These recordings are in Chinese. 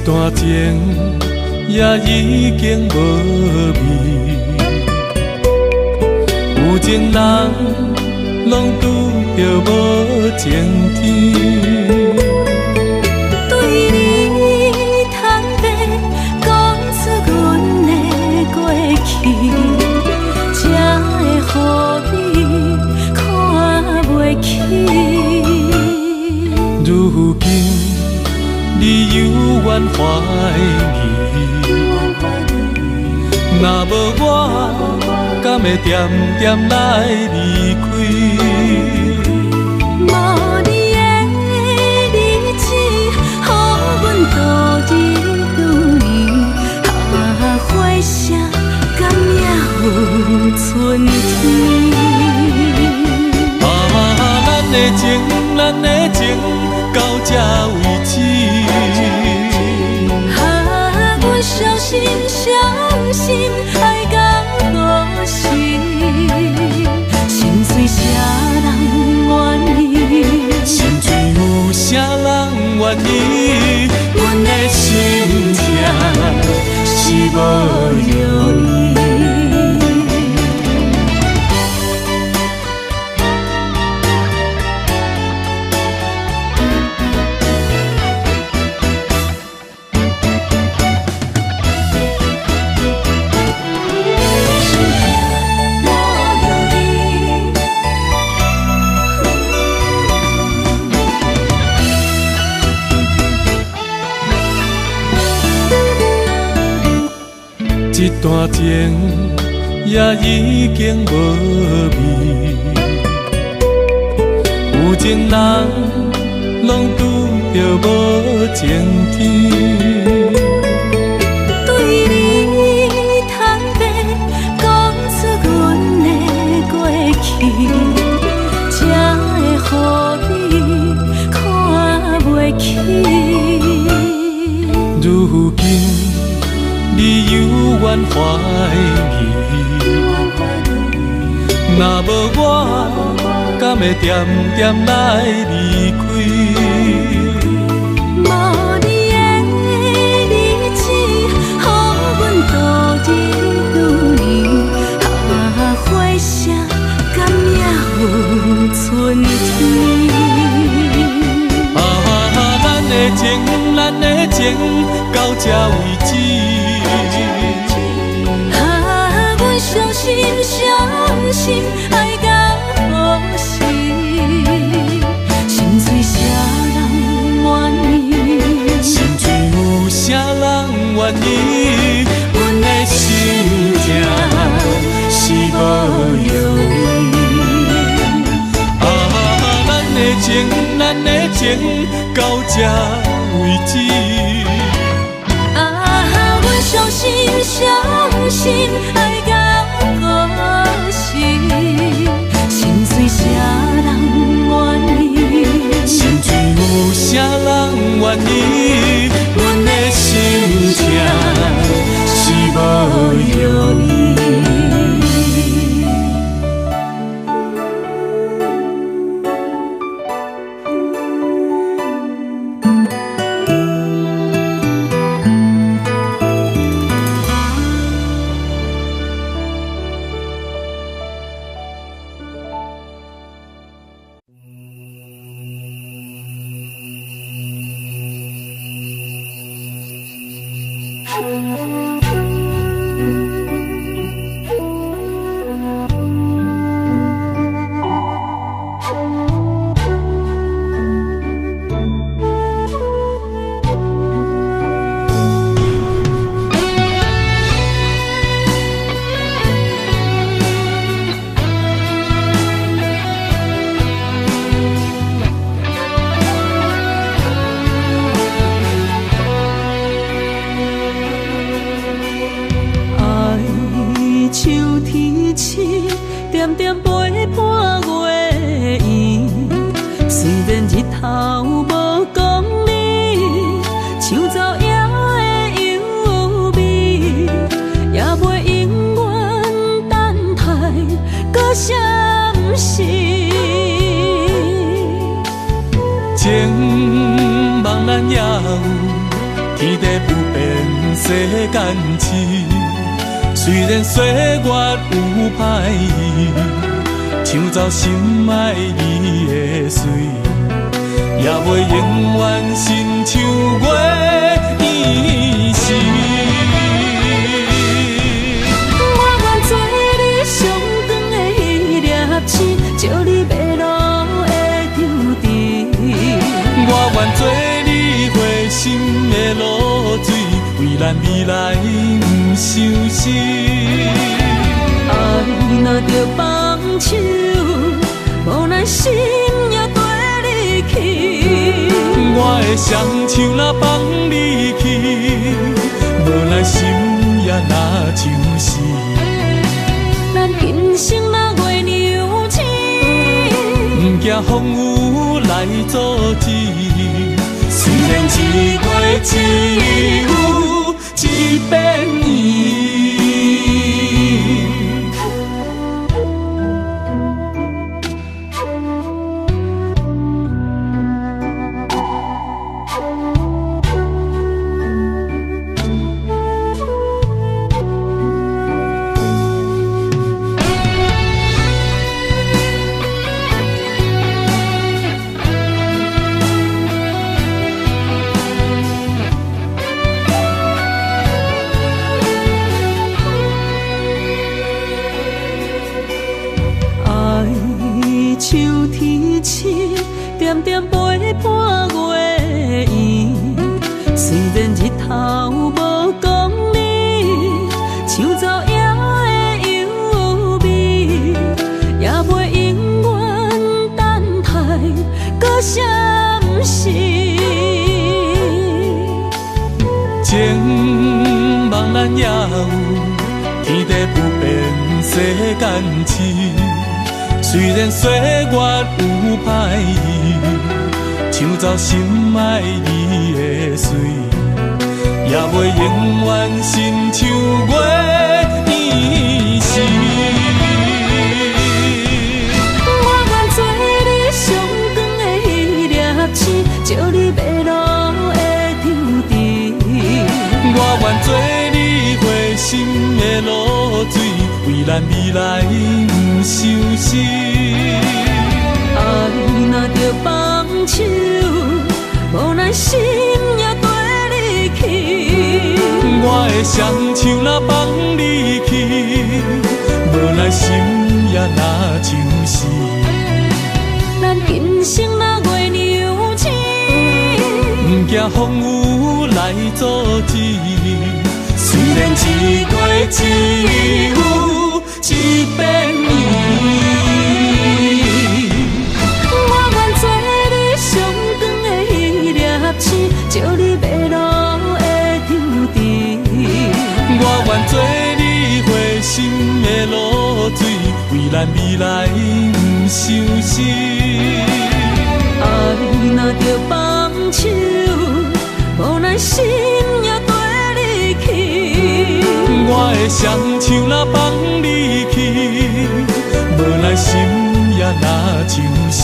段情也已经无味，有情人拢拄着无情天。对你坦白讲出阮的过去，才会予你看袂起。如今你犹原怀疑，若无我，敢会点点来离开？无你的日子，予阮度日如年，花谢敢也有春天？咱的情，咱的情到这为止。阮伤心伤心，爱到何时？心碎啥人愿意？心碎有啥人愿意？阮的心痛是无容易。一段情也已经无味，有情人拢拄着无情天。对你坦白讲出阮的过去，才会予你看袂起。如今你犹原怀疑，若无我，敢会点点来离开？无你的日子，予阮度日如年，花谢敢也有春天？咱的情，咱的情到这为止。阮伤心伤心，爱到何时？心碎啥人愿意？心碎有啥人愿意？阮的心痛是无容易。咱的情，咱的情到这为止。阮伤心伤心，爱到何时？心碎啥人愿意？心碎有啥人愿意？阮的心痛是无容易。点点陪伴月圆，虽然日头无讲你，像走野的优美，也袂永远等待，搁啥不是？情望咱也有，天地世间市。虽然岁月有歹意，抢走心爱你的水，也袂永远亲像月依时。我愿做你上长的迄粒星，照你迷路的张持。我愿做你回心的露水，为咱未来不伤心。爱若着放手，无奈心也跟你去。我的双手若放你去，无奈心也若像死。咱今生若月娘亲，不惊风雨来阻止。虽然一月只有一遍伊。秋天起，点点陪伴月圆。虽然日头无讲理，抢走夜的幽味，也袂永远等待搁闪烁。情茫然也有，天地不变，世间市。虽然岁月有歹意，抢走心爱你的水，也袂永远亲像月依时。我愿做你上长的迄粒星，照你迷路的张持。我愿做你回心的露水，为咱未来不伤心。爱若着放手，无奈心也跟你去。我的双手若放你去，无奈心也若像死。咱今生若月娘亲，不惊风雨来阻止。虽然一月只有一遍伊。照你迷路的张持，我愿做你回心的露水，为咱未来不伤心。爱若着放手，无奈心也跟你去。我的双手若放你去，无奈心也若像死。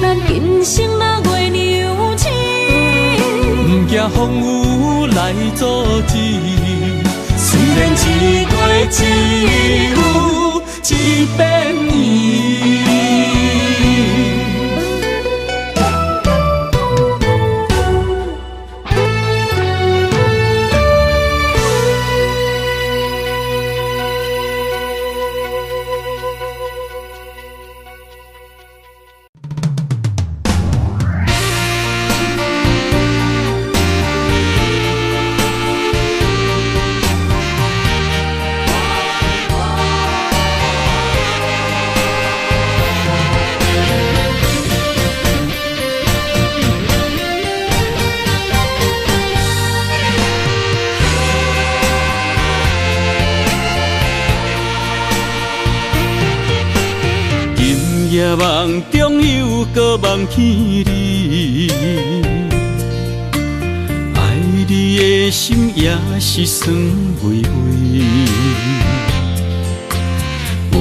咱今生若月娘亲，不惊风雨来阻止。虽然一月只有一遍伊。夜梦中又搁梦起你，爱你的心也是酸微微。有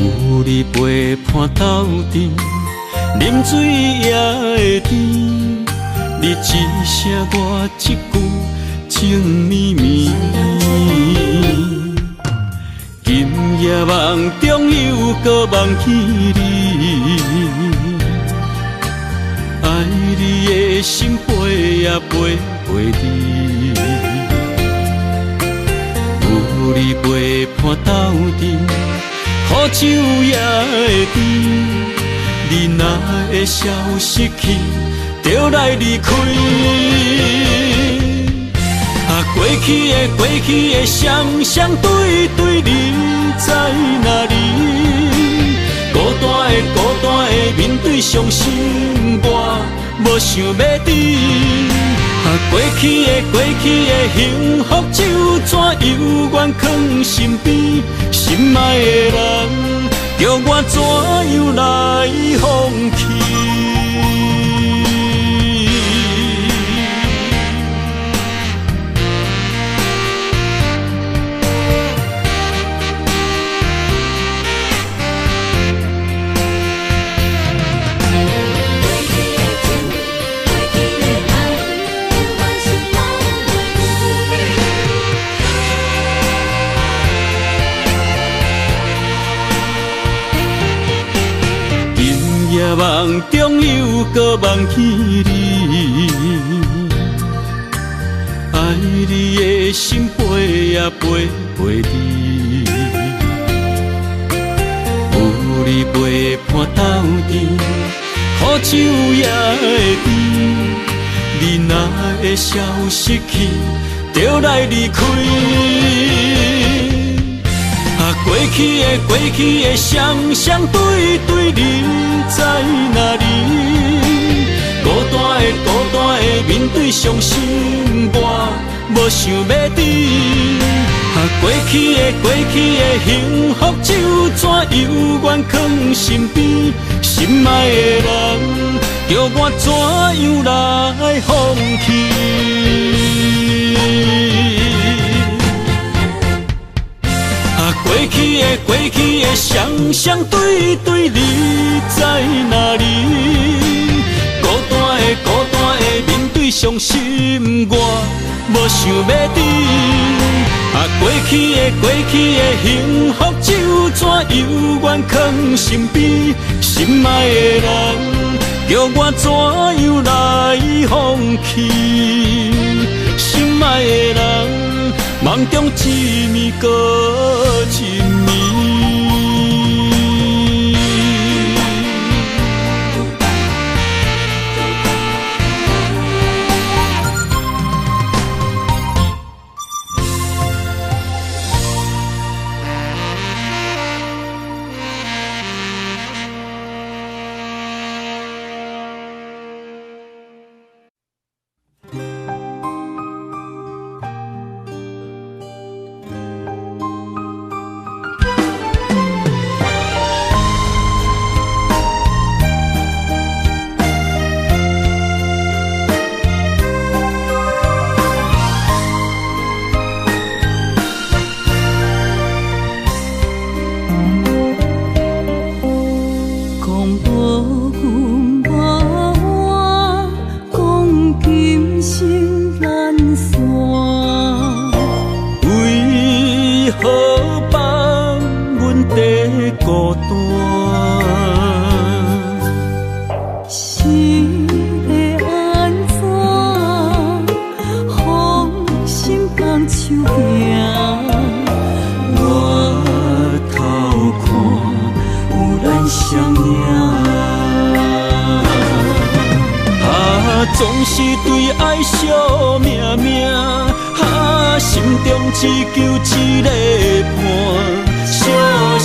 你陪伴斗阵，啉水也会甜。你一声我一句，情绵绵。今夜梦中又搁梦起你，爱你的心飞呀飞飞你，有你陪伴斗阵，好酒也会甜。你若会消失去，就来离开。过去的双对对，你在哪里？孤单的面对伤心，我无想要你。过去的幸福就怎犹原藏心边？心爱的人，叫我怎样来放弃？夜梦中又搁梦起你，爱你的心飞呀飞飞你，有你陪伴斗阵，好酒也会甜。你若会消失去，就来离开。过去的双对对，你在哪里？孤单的面对伤心，我无想要你。过去的幸福就怎犹原藏心边？心爱的人，叫我怎样来放弃？过去的双对对，你在哪里？孤单的面对伤心，我无想要你。过去的幸福就怎犹原藏心边？心爱的人，叫我怎样来放弃？心爱的人，梦中一暝搁一暝。总是对爱惜命命，心中只求一个伴，小小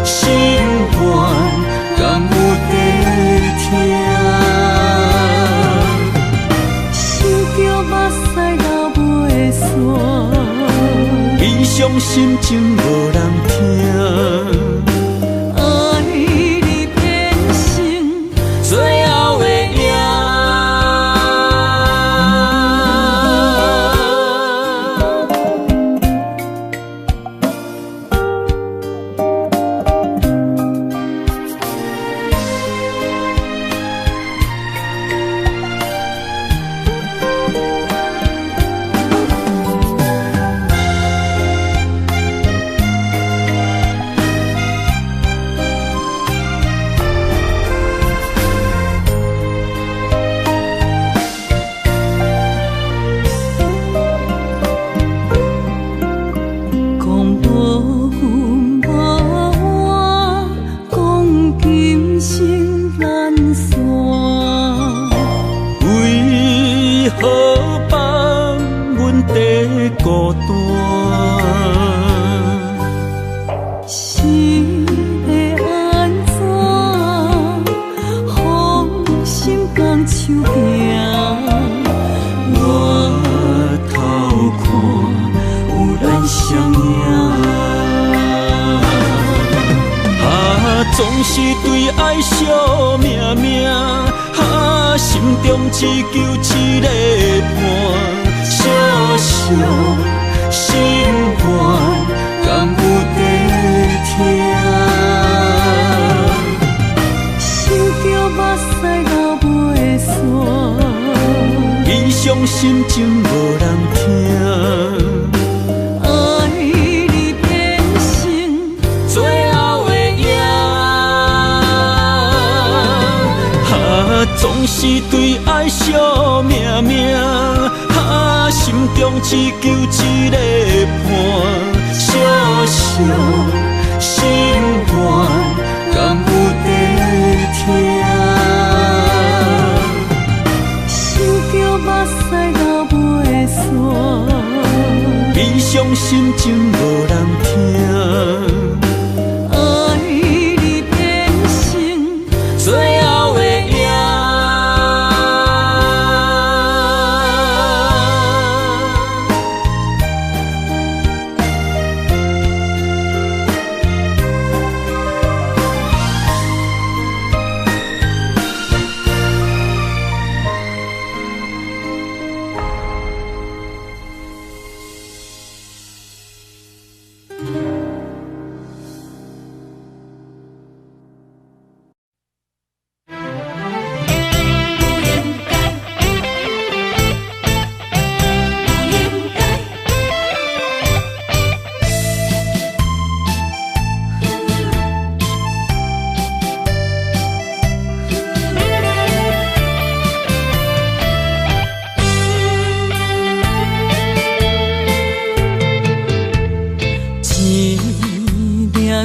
心愿，敢有地听？想着目屎流袂煞，悲伤心情无人听。孤单。是要安怎，予心放手行？我偷看有咱相影。总是对爱惜命命，心中只求一个伴，小小心愿，敢有在听？想着目屎流袂煞，悲伤心情无人听。总是对爱惜命命，心中只求一个伴，小小心愿，敢有在听？想着目屎流袂煞，悲伤心情无人听。爱你变成最后的影。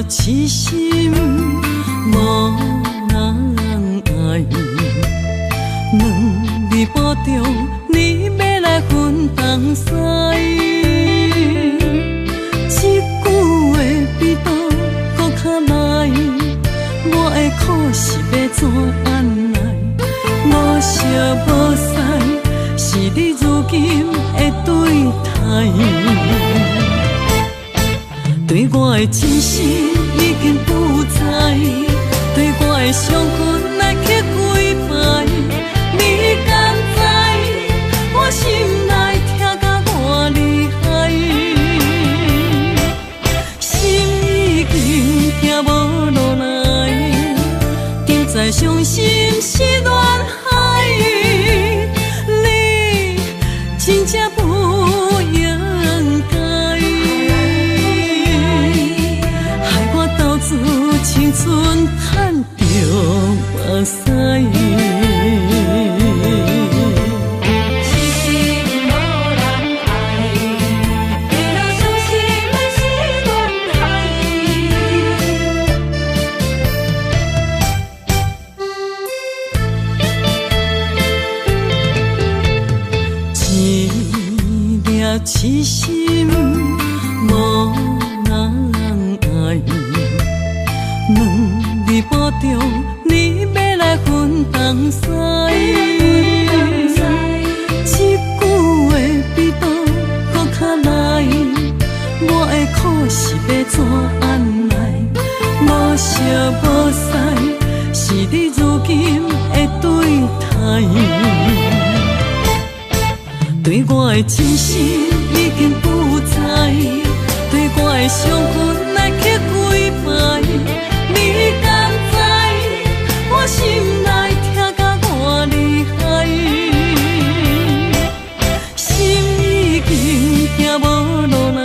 痴心无人爱，两字保重，你要来分东西。一句话比刀搁较来，我的苦是要怎安来？无惜无使，是你如今的对待。对我的真心已经不知，对我的伤痕来去几摆，你敢知我心内痛甲偌厉害？心已经行无落来，定在伤心是恋海，你真正不应该。青春赚着目屎，痴心无人爱，为了伤心的是恋海。一粒痴心无人爱。两字保重，你要来分东西。一句话比刀搁较来，我的苦是要怎安来？无惜无使，是你如今的对待。对我的真心已经不知，对我的伤痕来去几摆。你敢知我心内痛甲偌厉害？心已经行无落来，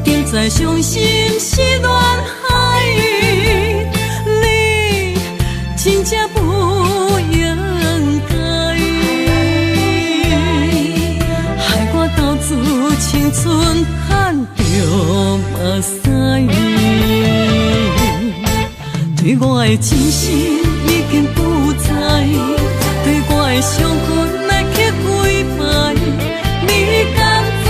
定在伤心是恋海，你真正不应该，害我斗自青春赚着目屎。对我的真心已经不知，对我的伤痕来去几摆，你敢知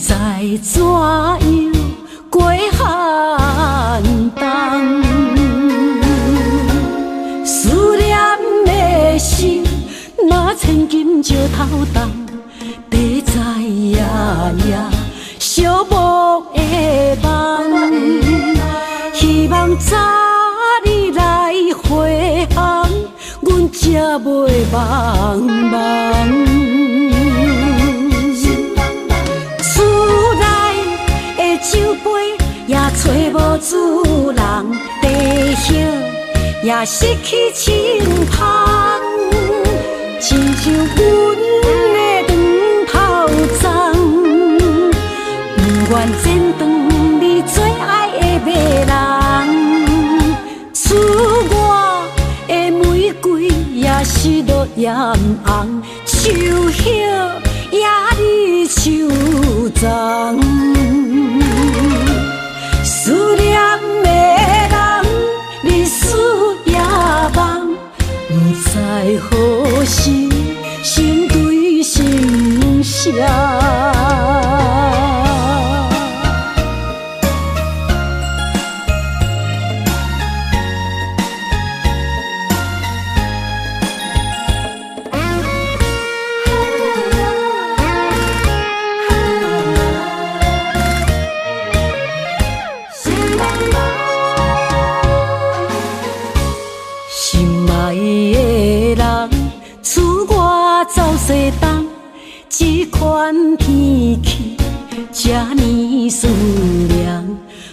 知怎样过寒冬，思念的心若千金石头重，地在夜夜烧木的梦，希望早日来回航，阮才袂茫茫。酒杯也找无主人，地叶也失去清芳，亲像阮的长头鬃，不愿剪断你最爱的马人，赐我的玫瑰也是落艳红，秋叶也离秋丛。思念的人，日思夜梦，不知何时心对心声。走西东，这款天气这呢思念，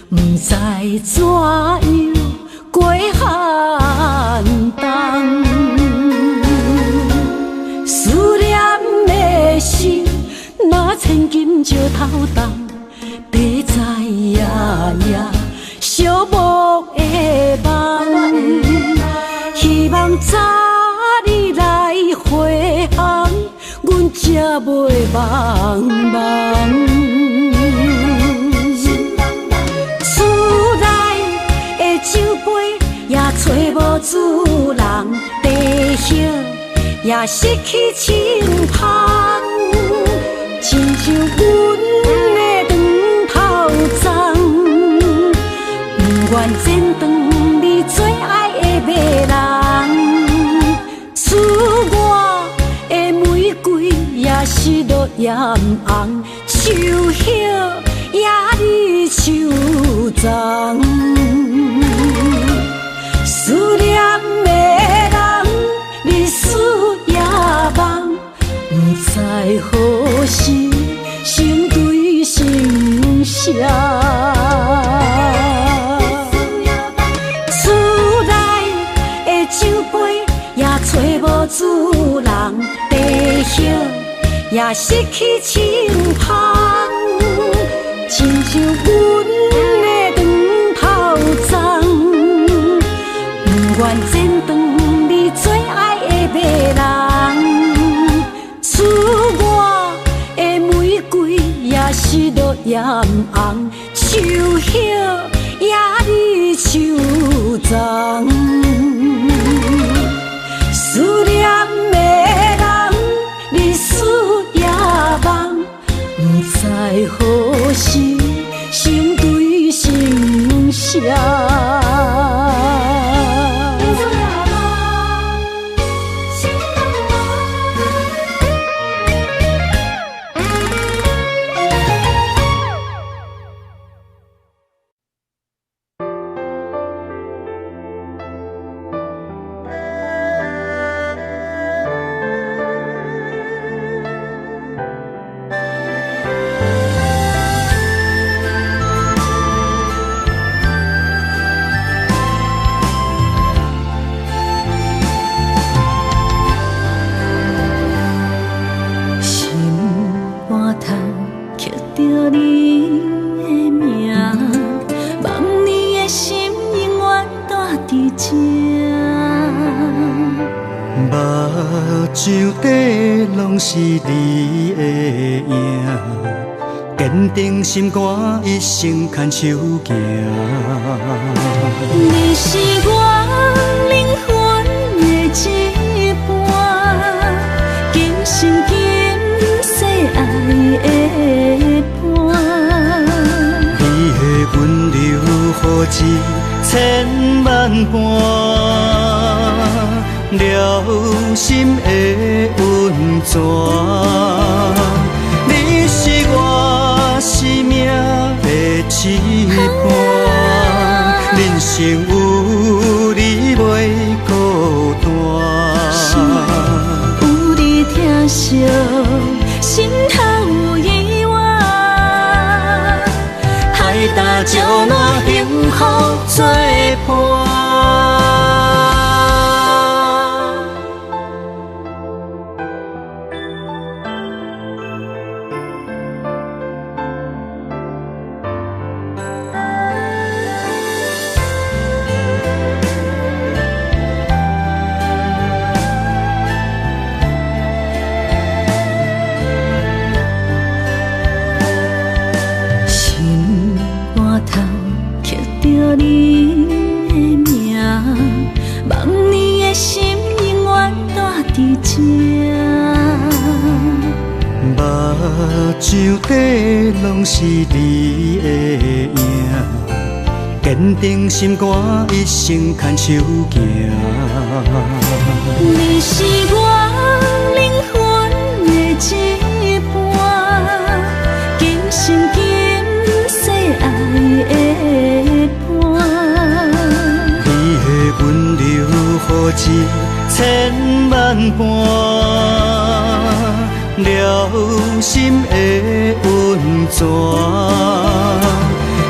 不知怎样过寒冬。思念的心若千金石头重，地在夜夜烧木的梦，希望早日来回航，阮才袂茫茫。厝内的酒杯也找无主人，地叶也失去清芳，亲像阮的长头鬃，不愿剪断你最爱的马人，赐我的玫瑰也是落艳红，秋叶也离秋丛。思念的人，日思夜梦，不知何时心对心声。厝内的酒杯也找无主人，地叶也失去清芳，亲像阮的长头鬃，不愿剪断你最爱的马人，赐我的玫瑰也是落艳红，秋叶也离秋丛。思念的人，日思夜梦，不知何时心对心声。是你的影，坚定心肝，一生牵手行。你是我灵魂的一半，今生今世爱的伴。何至千万般，了心的温泉。你是我生命的翅膀，人生有你袂孤单。有你疼惜，心头有意外，海大石烂，幸福作伴。你的名，望你的心永远带伫这。目睭底拢是你的影，坚定心肝，一生牵手行。你是我灵魂的一半，今生今世爱的。温柔何至千万般，了心的温泉。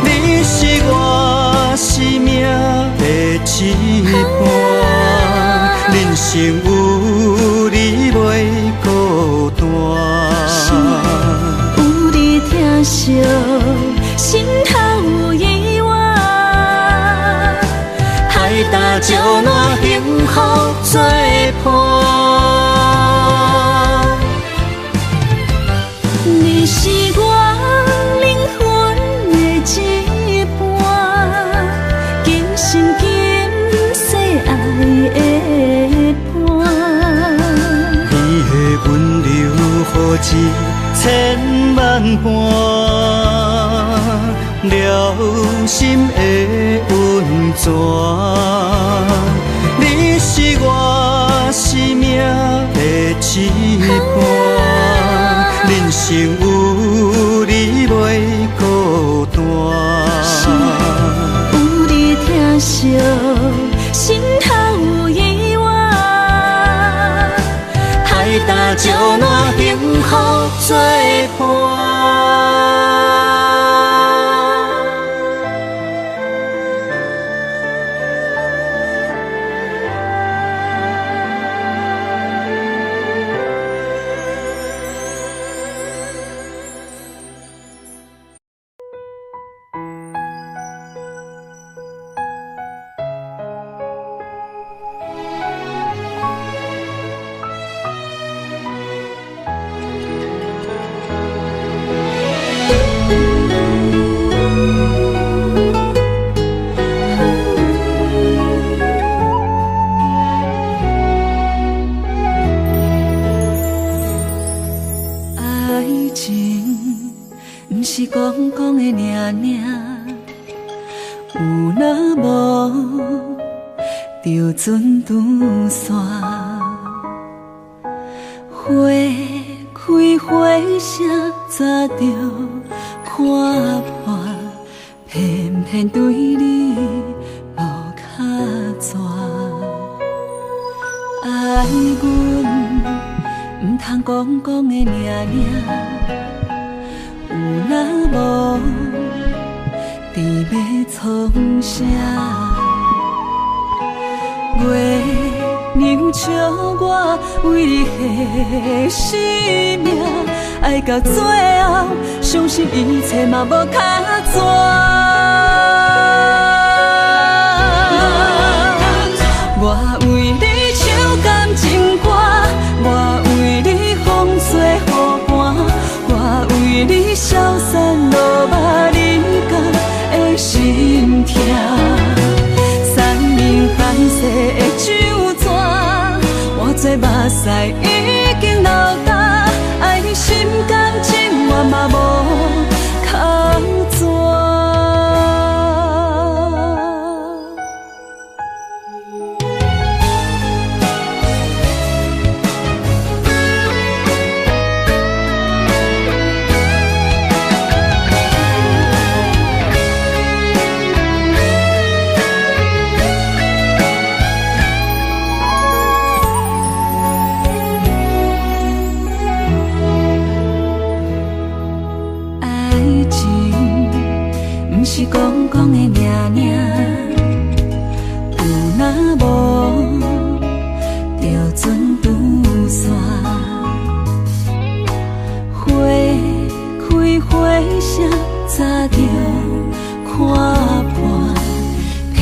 你是我生命的翅膀，人生有你袂孤单。有你疼惜，心头有意外。大石烂，幸福作伴。你是我灵魂的一半，今生今世爱的伴。你的温柔何至千万般，了心的温泉。你是我生命的翅膀，人生有你袂孤单。有你疼惜，心头有意外。海大石烂，幸福作伴。讲讲的尔尔，有若无就船渡线，花开花谢早就看破，偏偏对你无卡纸，爱阮唔通讲讲的尔尔。有若无，伫要创啥？月亮笑我为你牺牲命，爱到最后，相信一切嘛无卡纸。我为你唱感情歌，我为你风吹雨寒，我为你消散落寞人间的心痛。三明泛世的酒泉，换做目屎已经流干，爱心甘情愿嘛无空纸。无就准拄线，花开花谢早就看破，偏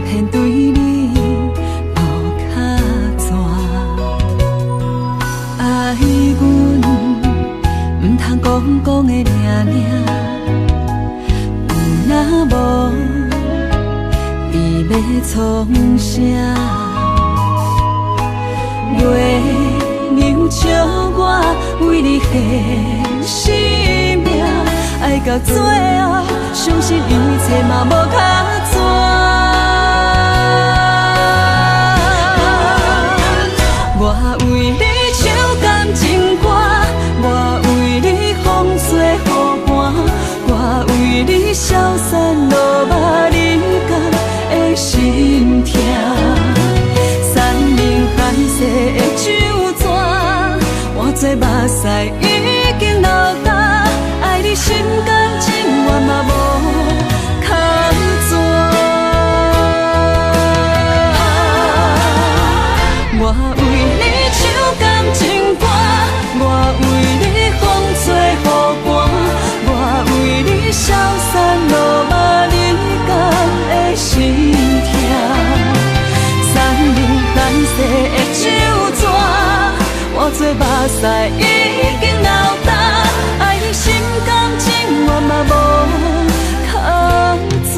偏对你无较绝。爱阮唔通讲的尔尔，有若无伊要创啥？月娘笑我为你牺牲命，爱到最后，相信一切嘛无较绝。我为你唱感情歌，我为你风吹雨寒，我为你消散落寞人间的心痛。山明海誓的酒泉，换做目屎已经流干，爱你心甘情愿嘛无较绝。我为你唱感情歌，我为你风吹雨寒，我为你消散落寞人间的心痛。山明海誓的酒泉，换做目屎已经流干，爱你心甘情愿嘛无较绝。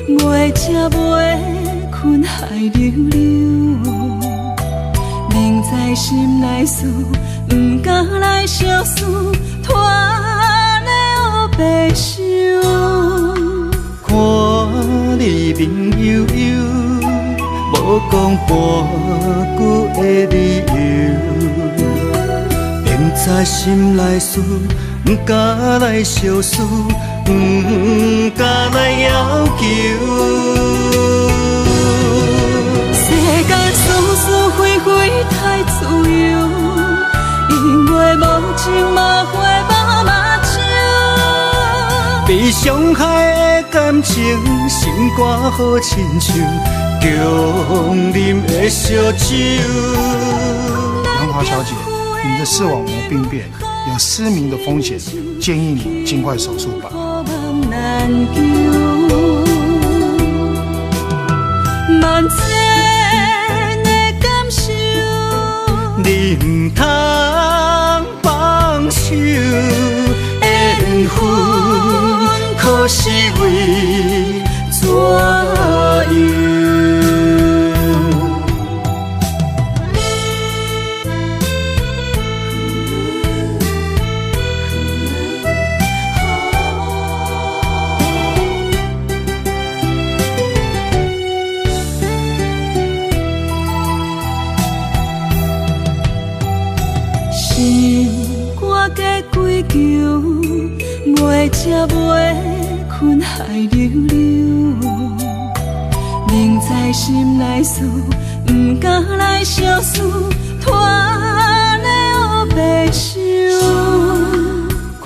袂吃袂困海溜溜，明知心内事，不敢来相思，拖的黑白想。看你面悠悠，无讲半句的理由，明知心内事，不敢来相思。不敢来要求，世间事事非非太自由，因为无情嘛花无嘛酒，被伤害的感情，心肝好亲像强啉的烧酒。杨华小姐，你的视网膜病变，有失明的风险，建议你尽快手术吧。难求，万千的感受，你唔通放手，缘分可是为怎样？袂吃袂困海溜溜，明知心内事，不敢来相思，拖的黑白想。看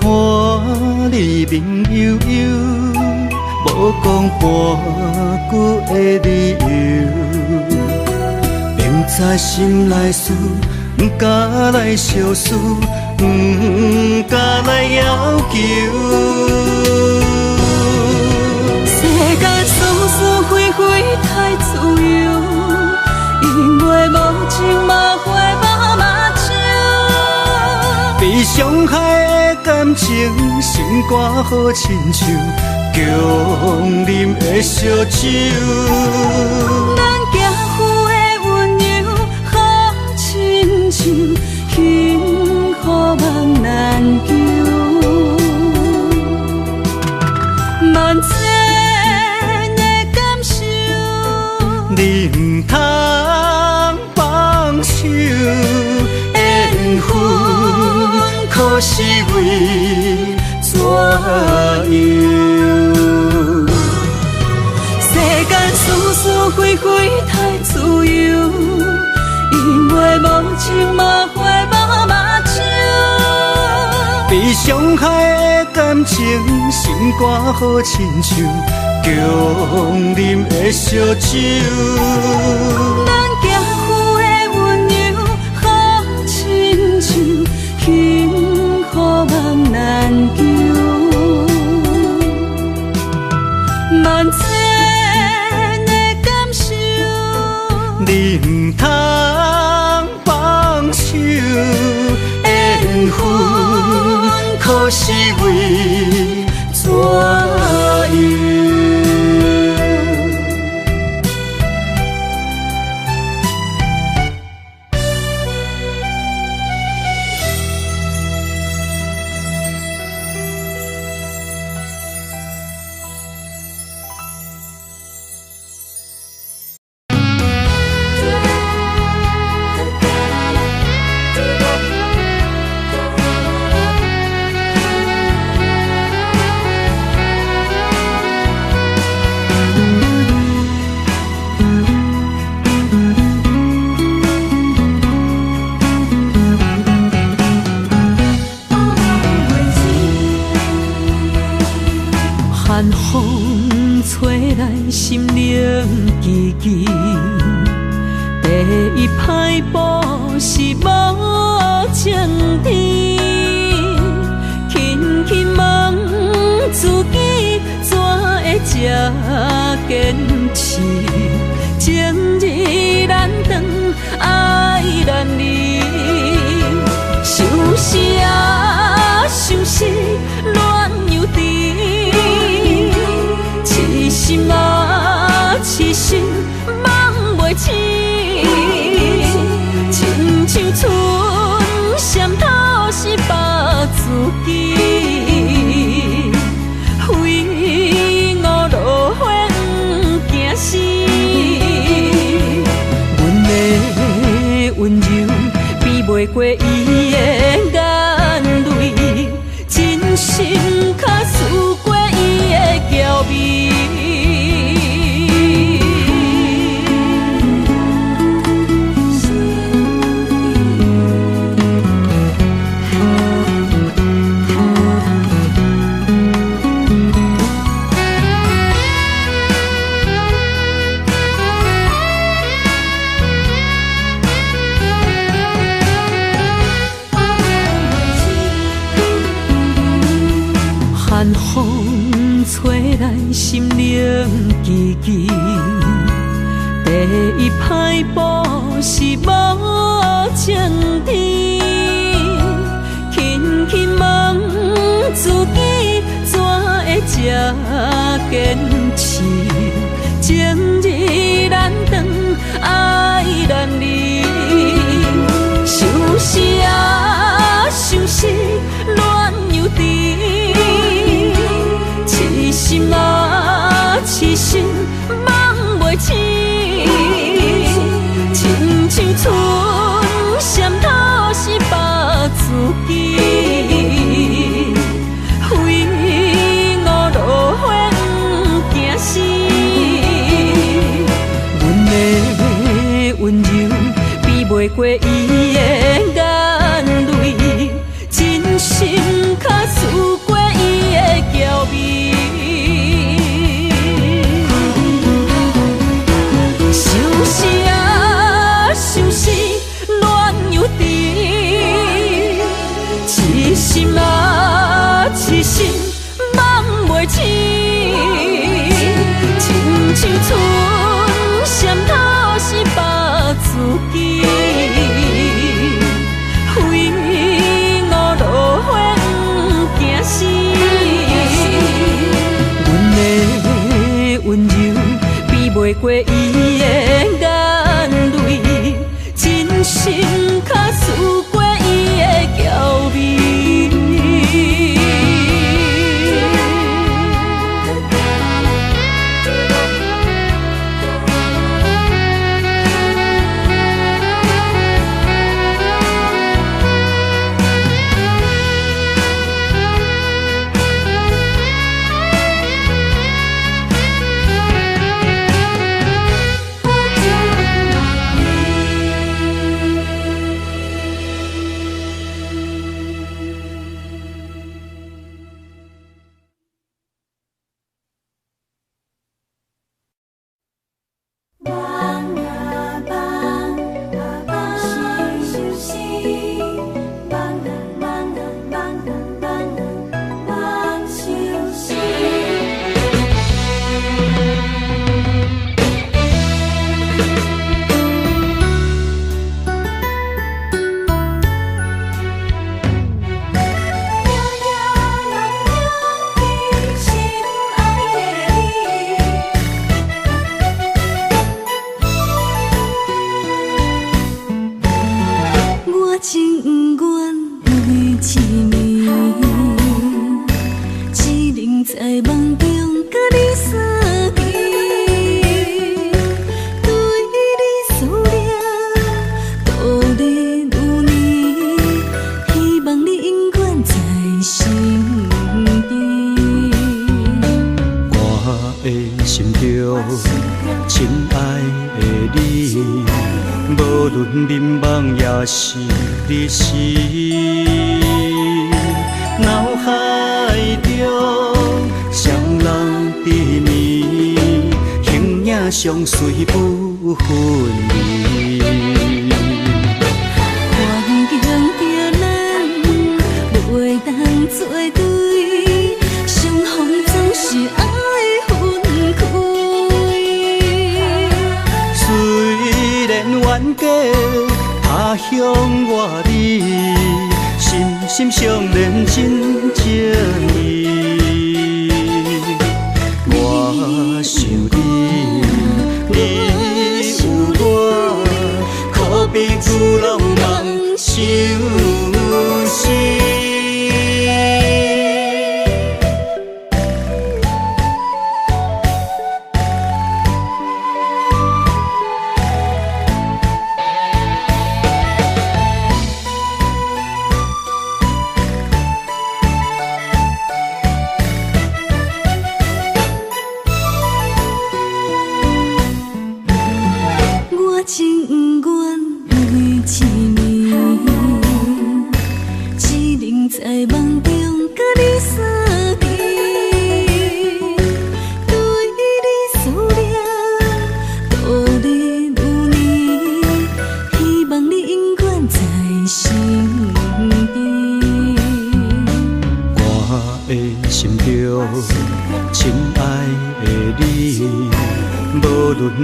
你面悠悠，无讲半句的理由，明知心内事，不敢来相思。不敢来要求，世间事事飞飞太自由，因为无情嘛花嘛嘛笑。被伤害的感情，心肝好亲像强啉的烧酒。咱行赴的温柔好亲像幸福梦难求。万千的感受，你唔通放手，缘分可是为怎样？世间是是非非太自由，因为无情嘛花嘛嘛笑。被伤害的感情，心肝好亲像强啉的烧酒。咱行赴的温柔好亲像幸福梦难求。万千的感受，你唔通放手，缘分可是为怎样？寒风吹来，心灵寂寂。第一摆步是无情天，轻轻问自己，怎会这坚持？情义难断，爱难离，想死啊，想死，恋又甜。痴心啊，痴心梦袂醒，亲像春闪透是百自己，非我落花惊死。阮的温柔比袂过伊的眼泪，真心较输过伊的娇媚。寒风吹来，心灵寂寂。第一摆步是无情天，轻轻问自己，怎会这坚持？情义难断，爱难离，想死啊，想死，恋又甜。痴心啊，痴心梦袂醒，亲像春闪透是百自己，非我落花惊死。阮的温柔，比袂过伊的眼泪，真心较输过伊的娇美。相随不分离，环境叫咱袂当做对，相逢总是爱分开。虽然冤家他乡外里，心心相连真情意。我想你。你有我，可比旧浪漫相思。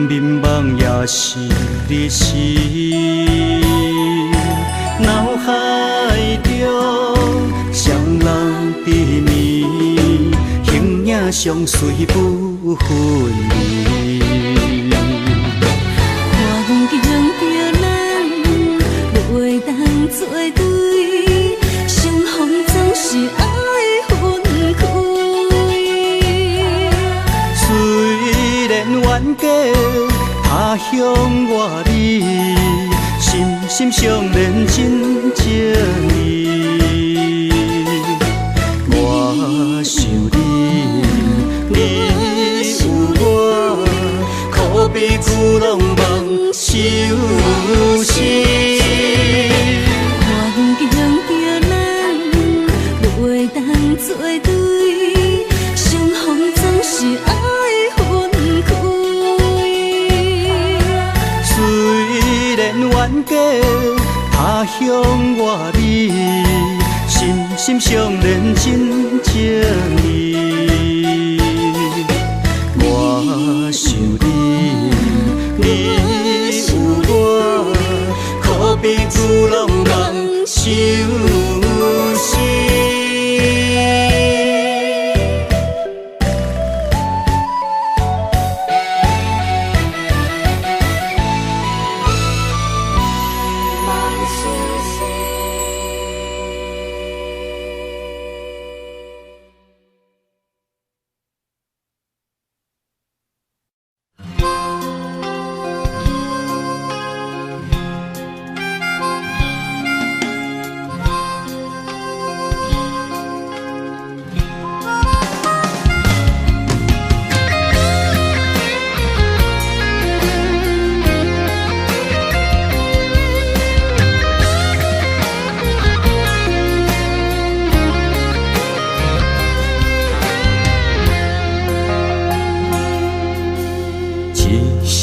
眠梦也是日时，脑海中双人缠绵，形影相随不分离。环境叫咱袂当做对，相逢总是爱分开。虽然冤家他乡外里，心心相连真情意。我想你，你有我，可比旧浪漫相思。环境叫咱袂当做对，相逢总是爱分开。虽然冤家他乡外里，心心相连真情意。我想你，你有我，可比旧浪漫相思。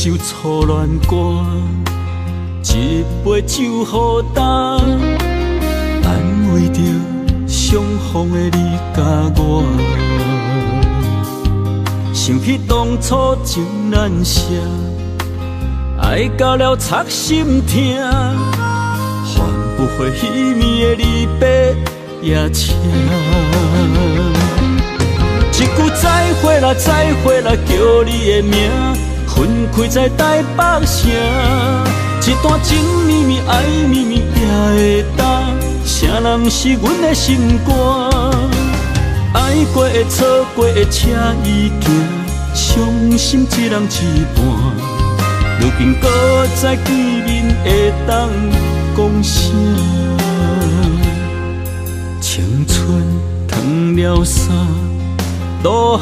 首初恋歌，一杯酒予干，安慰着相逢的你甲我。想起当初情难舍，爱到了插心痛，换不回彼暝的离别夜车。一句再会啦，再会啦，叫你的名，分开在台北城。一段情绵绵，爱绵绵，也会当。啥人是阮的心肝？爱过的、错过的车已行，伤心一人一半。如今搁再见面，会当讲啥？青春褪了衫。落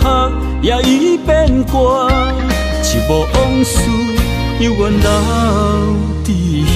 雨也已变歌，一幕往事犹原留伫遐。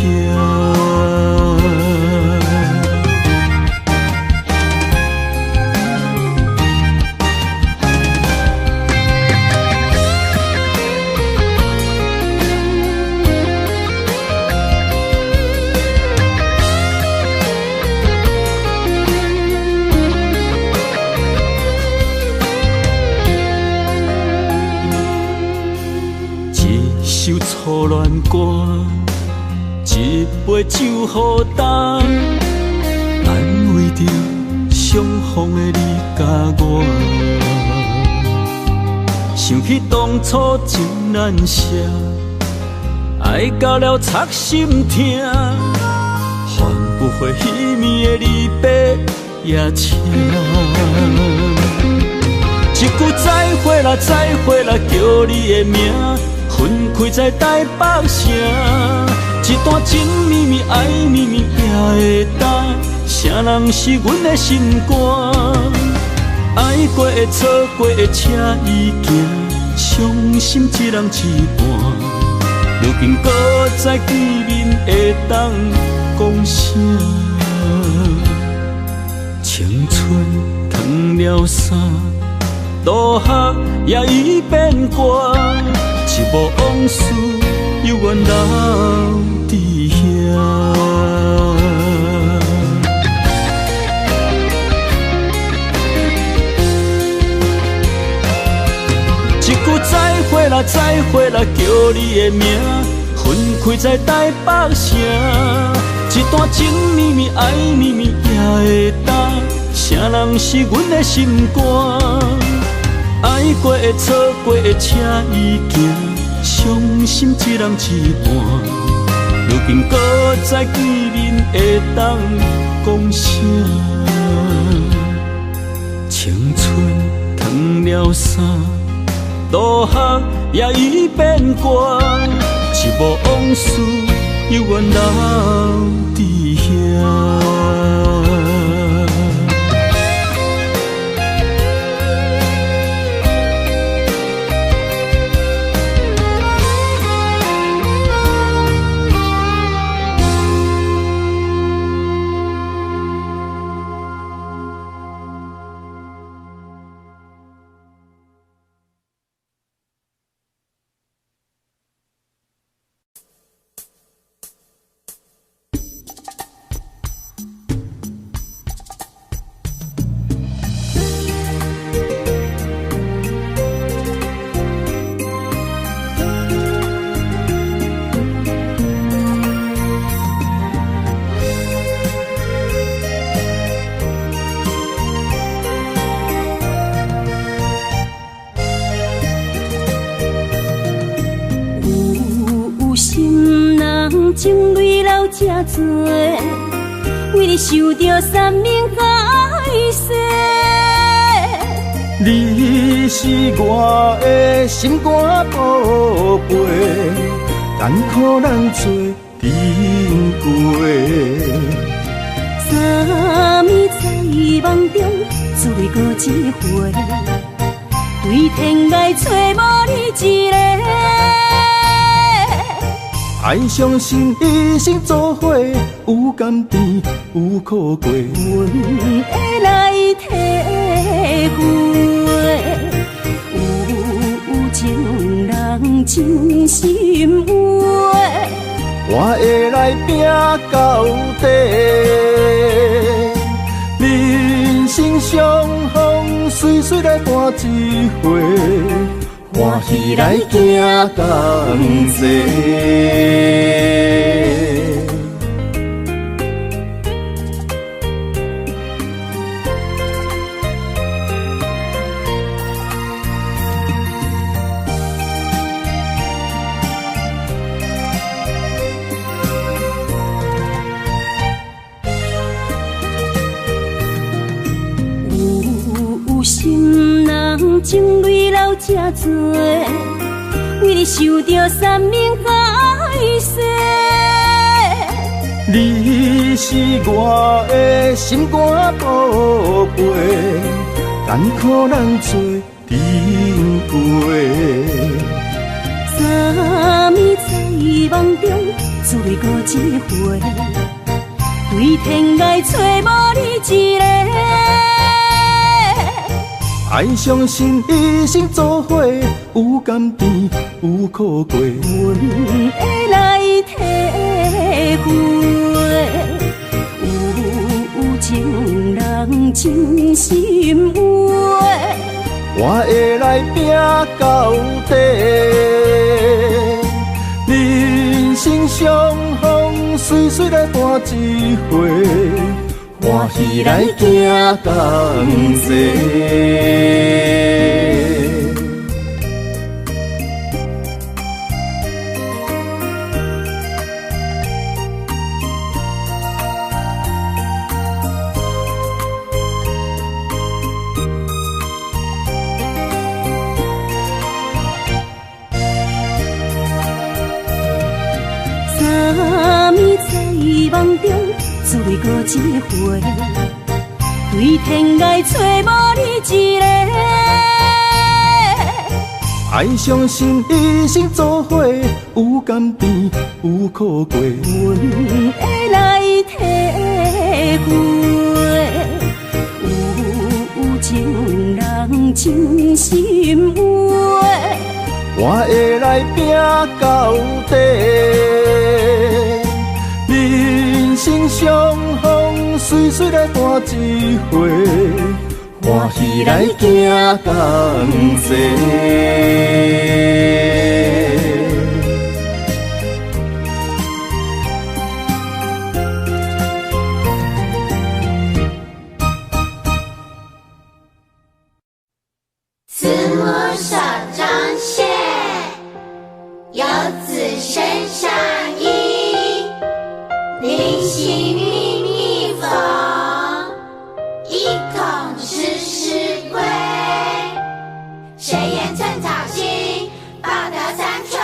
首初恋歌，一杯酒予干，安慰着相逢的你甲我。想起当初情难舍，爱到了插心痛，换不回彼暝的离别夜车。一句再会啦，再会啦，叫你的名。分开在台北城，一段情绵绵，爱绵绵，也会当。啥人是阮的心肝？爱过的、错过的车已行，伤心一人一半。如今搁再见面，会当讲啥？青春褪了衫，落雨也已变歌。一幕往事犹原留伫遐。一句再会啦，再会啦，叫你的名，分开在台北城。一段情绵绵，爱绵绵，也会当。啥人是阮的心肝？爱过的、错过的车已行，伤心一人一半。如今搁再见面，会当讲啥？青春褪了衫，落雨也已变歌。一幕往事犹原留伫遐。情泪流这多，为你受着三命海誓。你是我的心肝宝贝，艰苦咱做阵过。三暝在梦中，再过一回，对天涯找无你一个。爱相信一生做伙，有甘甜有苦过，阮会来体会。有情人真心话，我会来拼到底。人生相逢，随随来伴一回，欢喜来行同齐。情泪流这多，为你受着三命海誓。你是我的心肝宝贝，艰苦咱做阵过。三暝在梦中，再过一回，对天涯找无你一个。爱相信一生做伙，有甘甜有苦过，阮会来体会。有情人真心话，我会来拼到底。人生相逢，随随来伴一回，欢喜来行同齐。三暝在梦中，再过一回，对天涯找无你一个。爱相信一生做伙，有甘甜有苦过，阮会来体会。有情人真心话，我会来拼到底。人生相逢，随随来伴一回，欢喜来行同齐。慈母手中线，游子身上衣。临行密密缝，一孔迟迟归。谁言寸草心，报得三春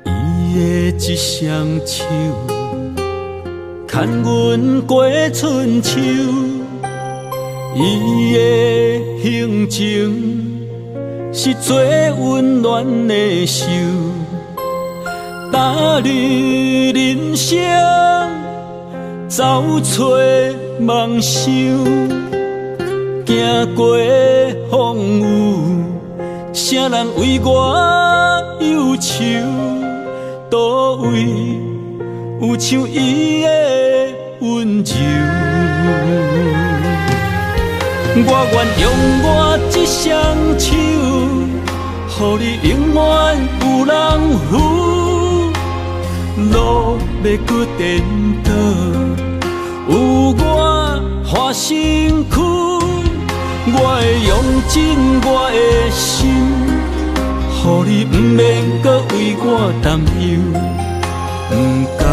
伊的一双手，牵阮过春秋，伊的行程是最温暖的手，踏入人生，走出梦想，行过风雨，啥人为我忧愁？倒位有像伊的温柔，我愿用我一双手，予你永远有人扶。路要搁颠倒，有我花身躯，我会用尽我的心，予你不免搁为我担忧。不甘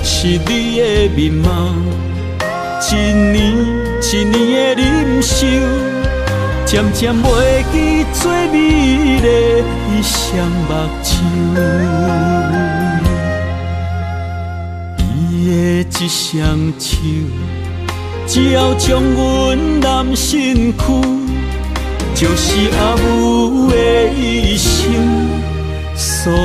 是你的面貌，一年一年的忍受，渐渐袂记做美丽的双目睭。伊的一双手，只要将阮揽身躯，就是阿母的一生。所有。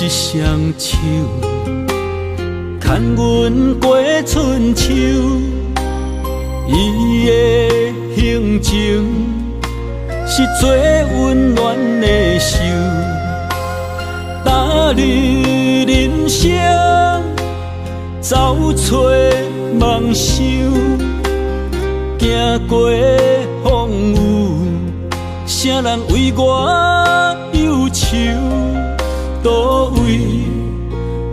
一双手牵阮过春秋，伊的行程是最温暖的手，踏入人生走出梦想，行过风雨，啥人为我忧愁？倒位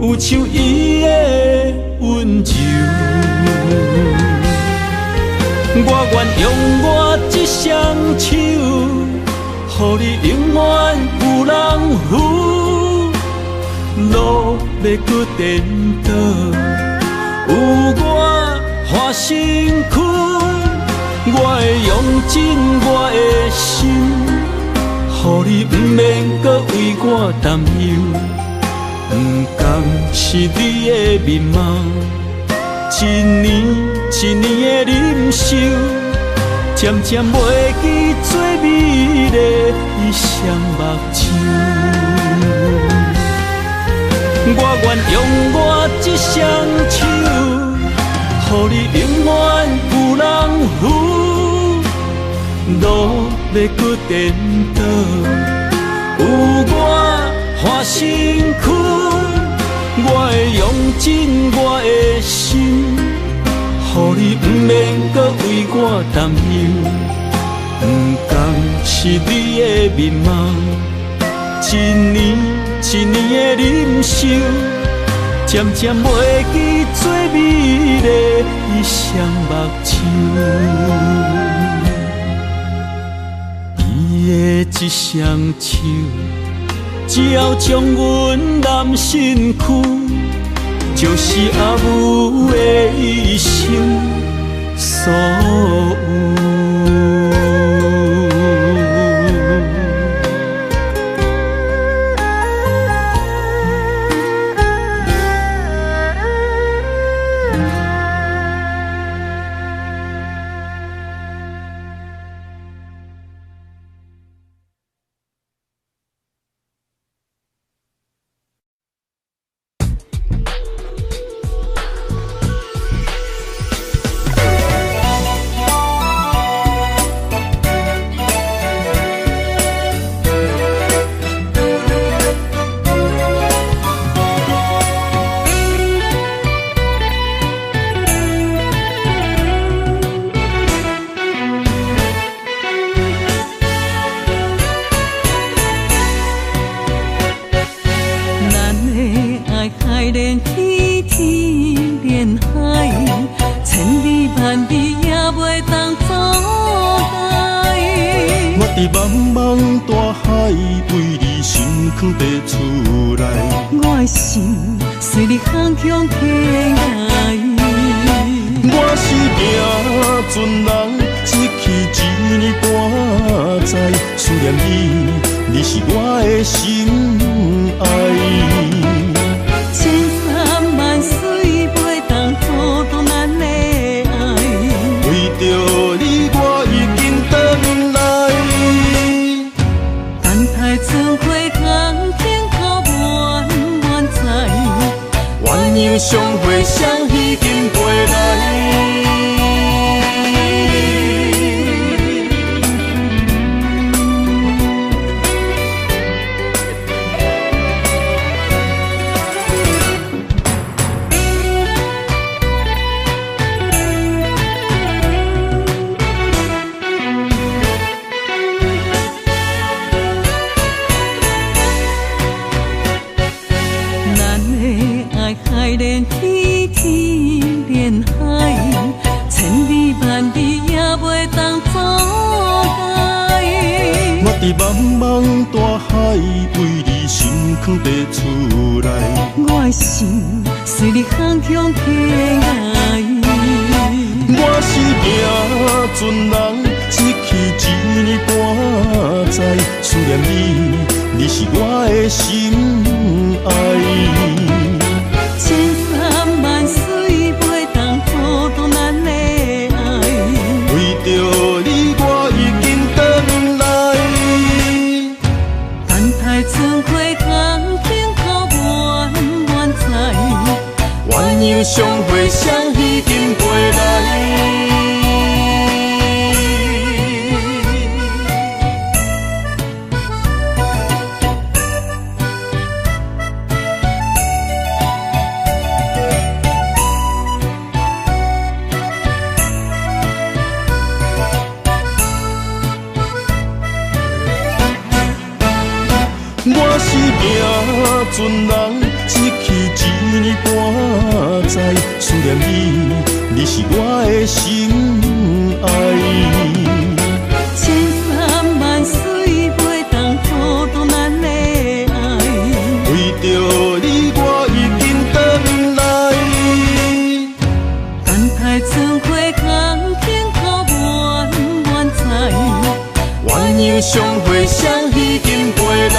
有像伊的温柔，我愿用我这双手，予你永远有人扶。路要搁颠倒，有我换身躯，我会用尽我的心。予你不免搁为我担忧，不甘是你的面貌，一年一年的忍受，渐渐袂记最美丽伊双目睭。我愿用我这双手，予你永远有人扶。路要搁颠倒，有我换身躯，我会用尽我的心，予你不免搁为我担忧，不甘是你的面貌，一年一年的忍受，渐渐袂记最美丽伊双目睭。伊的一双手，只要将阮揽身躯，就是阿母的一生所有。我是行船人，一去一念你是我的心爱。千山万水袂当阻挡咱的爱，为着你我已经回来。等待春花空轻靠远在，鸳鸯相会双彼紧陪来。我是行船人，一去一年半载，思念你是我的心爱。千山万水袂当阻挡咱的爱，为着你我已经回来。等待春花空轻靠远在，鸳鸯相会双彼紧陪来。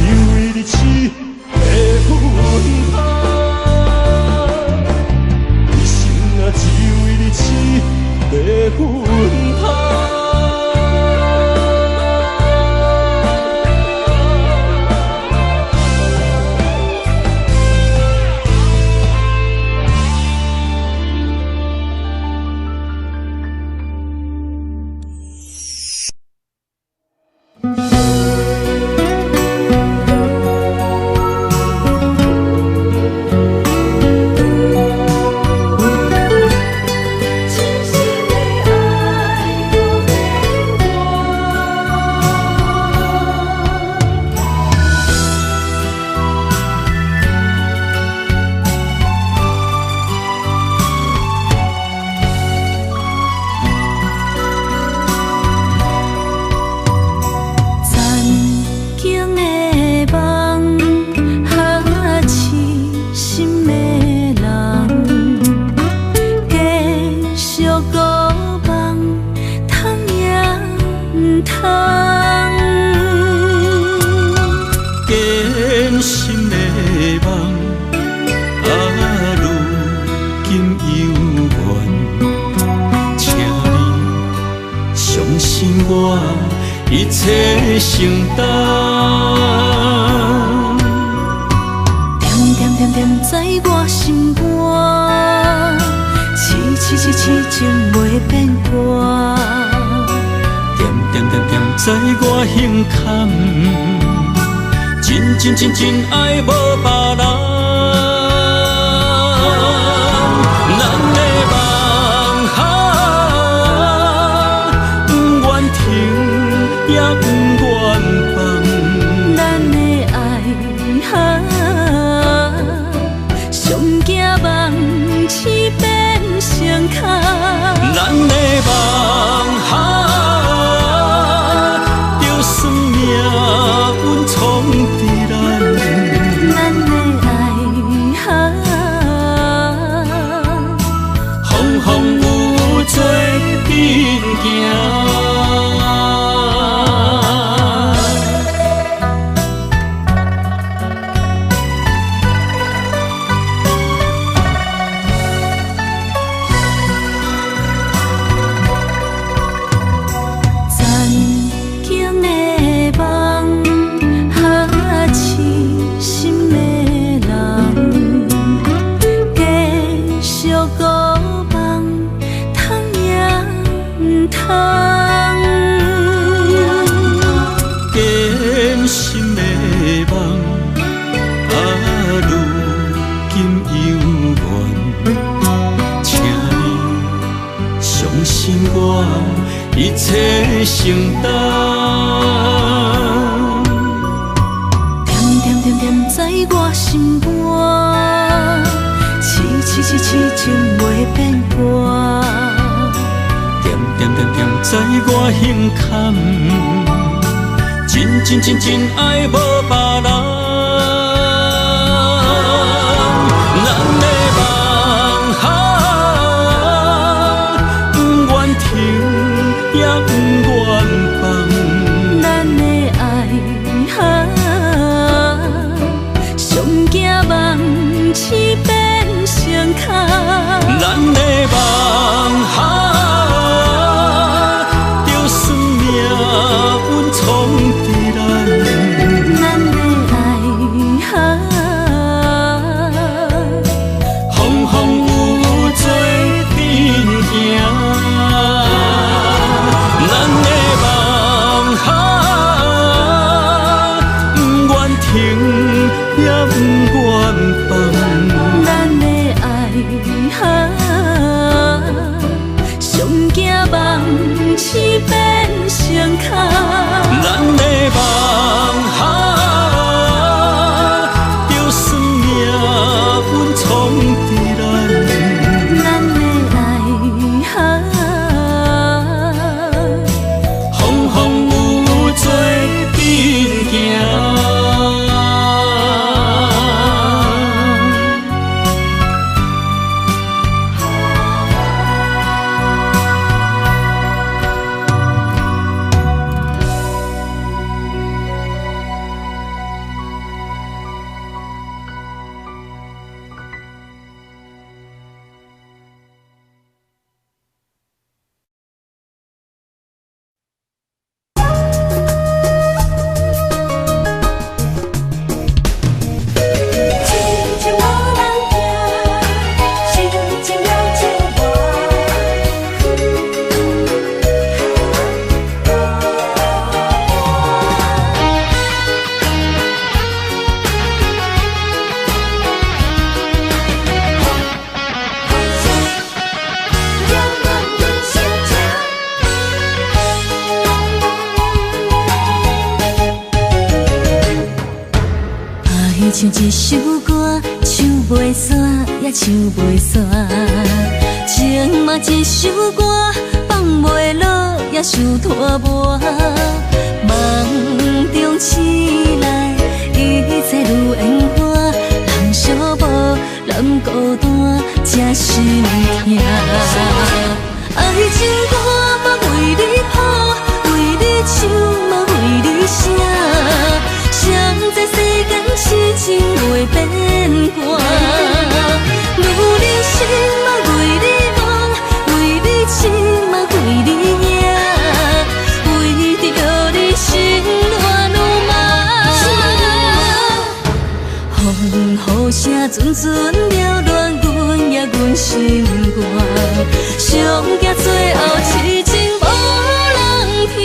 为你痴的阮他，一生啊只为你痴的阮他。一切承担，点点点点在我心肝，痴情袂变卦。点点点点在我胸坎，真爱无别人。咱的梦不愿停，也不愿放。咱的爱上惊梦痴变成空。咱的梦就算命运闯伫咱，咱的爱风风雨做阵行。一切承担，点点点点在我心肝，痴情袂变卦。点点点点在我胸坎，真爱无别人。咱的梦不愿停，也不愿放。咱的爱上惊梦痴变成空。咱的梦就算命运闯伫咱，咱的爱风风雨雨做阵行。咱的梦不愿停，也不愿放。咱的爱上惊梦痴变成空。咱的梦就算命运闯伫咱，咱的爱风风雨雨做阵行。唱一首歌，唱袂煞也唱袂煞。情嘛一首歌，放袂落也想拖磨。梦中醒来，一切如烟花。人相无，人孤单，才心痛。爱情歌嘛为你谱，为你唱嘛为你写。谁知世间痴情袂变卦，女人心嘛为你梦，为你痴嘛为你赢，为着你心乱如麻。风雨声阵阵缭乱，阮也阮心肝，上惊最后痴情无人听。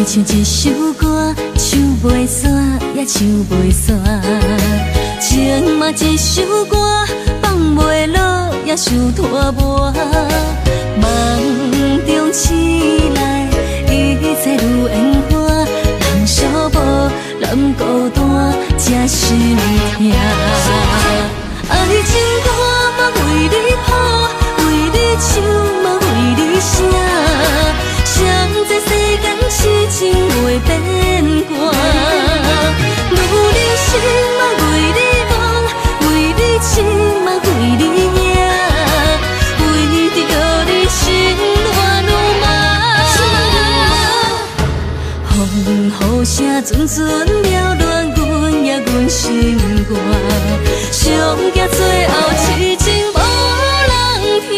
唱一首歌，唱袂煞也唱袂煞。情嘛一首歌，放袂落也想拖磨。梦中醒来，一切如烟花。人相无，人孤单，才心痛。爱情歌嘛为你谱，为你唱嘛为你写。谁知世间痴情袂变卦，女人心嘛为你梦，为你痴嘛为你赢，为着你心乱如麻。风雨声阵阵缭乱，阮也阮心肝，上惊最后痴情无人听。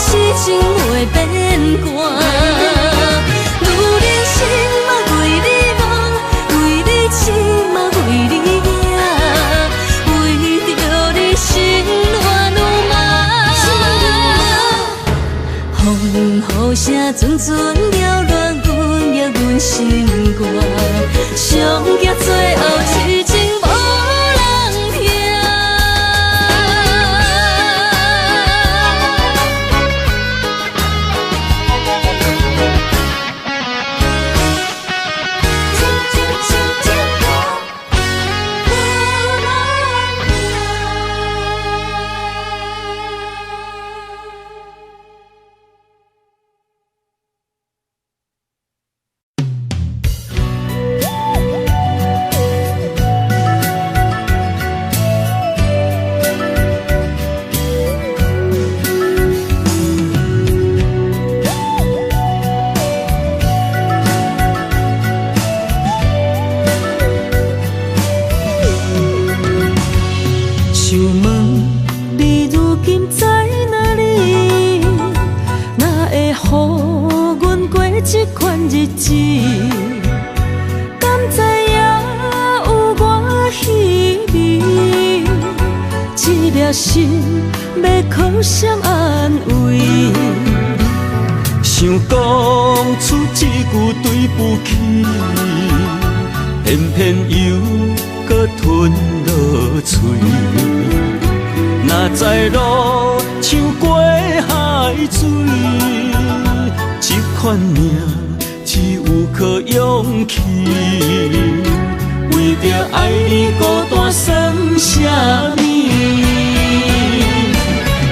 痴情袂变卦，女人心嘛为你梦，为你痴嘛为你赢，为着你心乱如麻。风雨声阵阵缭乱，阮也阮心肝，上惊最后痴情无人听。心要靠谁安慰？想讲出一句对不起，偏偏又搁吞落嘴。若知路像过海水，这款命只有靠勇气。为着爱你孤单算什么？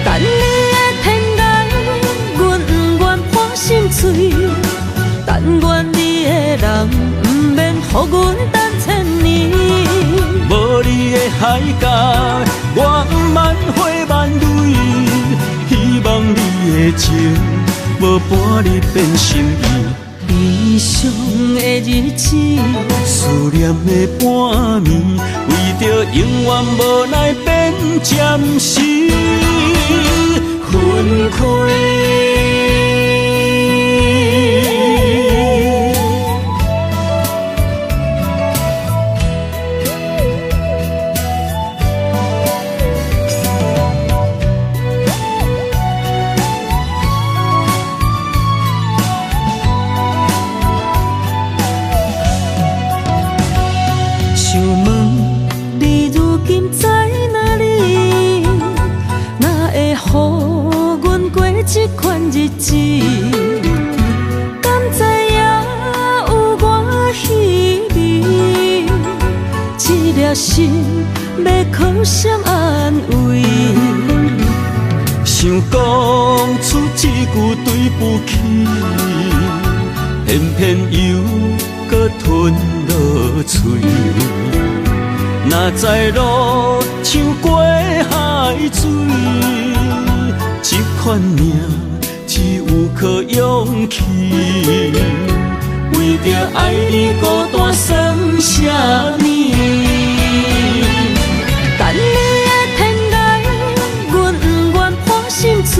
等你的天来，阮不愿破心碎。但愿你的人不免予阮等千年。海角，我万花万蕊，希望你的情无半日变心意。悲伤的日子，思念的半暝，为着永远无奈变暂时分开。这款日子，敢知影有我稀微？一粒心要靠谁安慰？想讲出一句对不起，偏偏又搁吞落嘴。若知路像过海水。这款命只有靠勇气，为着爱你孤单算什么？等你的天涯，阮不愿破心碎。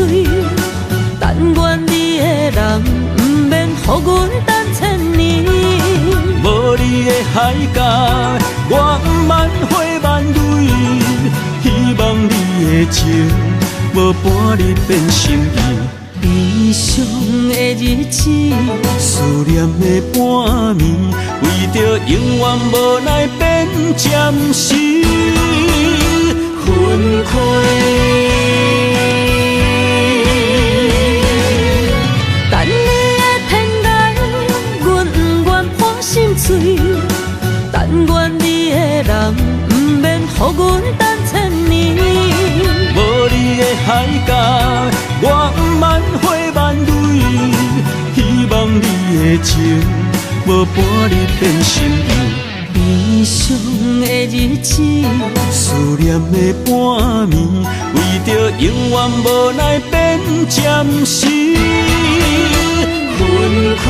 但愿你的人不免予阮等千年。无你的海角，我万花万蕊，希望你的情。无半日变心意，悲伤的日子，思念的半暝，为着永远无奈变暂时分开。等你的天涯，阮不愿破心碎。但愿你的人不免予阮等千年。无你的海角，我万花万蕊，希望你的情无半日变心意。悲伤的日子，思念的半暝，为着永远无奈变暂时分开。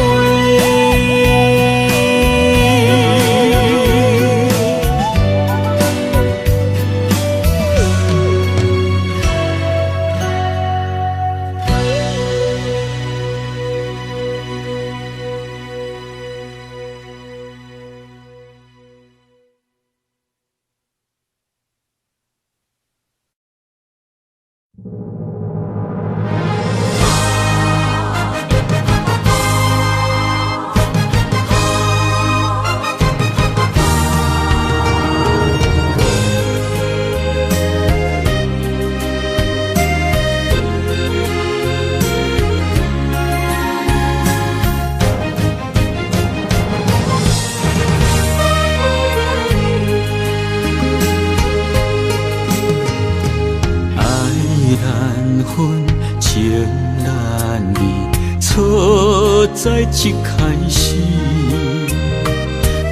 在一开始，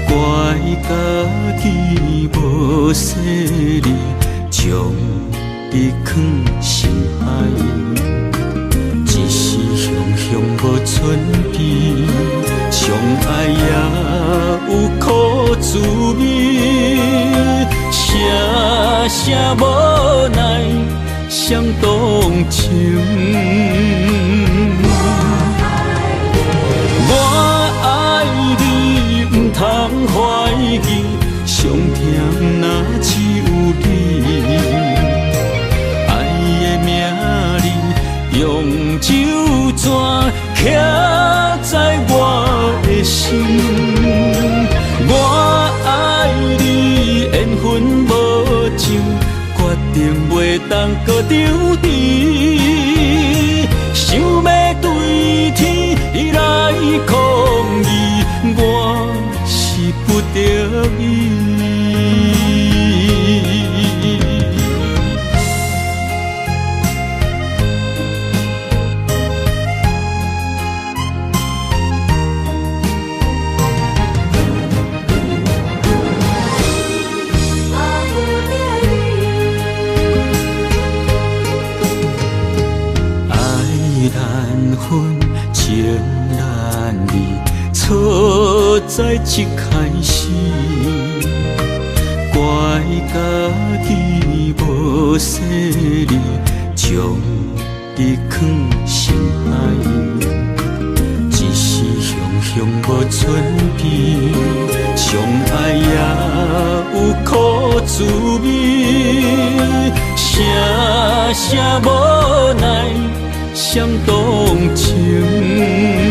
怪家己无细腻，将你藏心海。一时雄雄无存备，相爱也有苦滋味，声声无奈伤动情。通怀疑，上甜若只有你。爱的名字用酒泉刻在我的心。我爱你，缘分无尽，决定袂当搁丢你。想要对天来抗议，我是不得已。我不了知一开始，怪家己无细腻，将你放心海。一时雄雄无存边，相爱也有苦滋味，声声无奈，伤动情。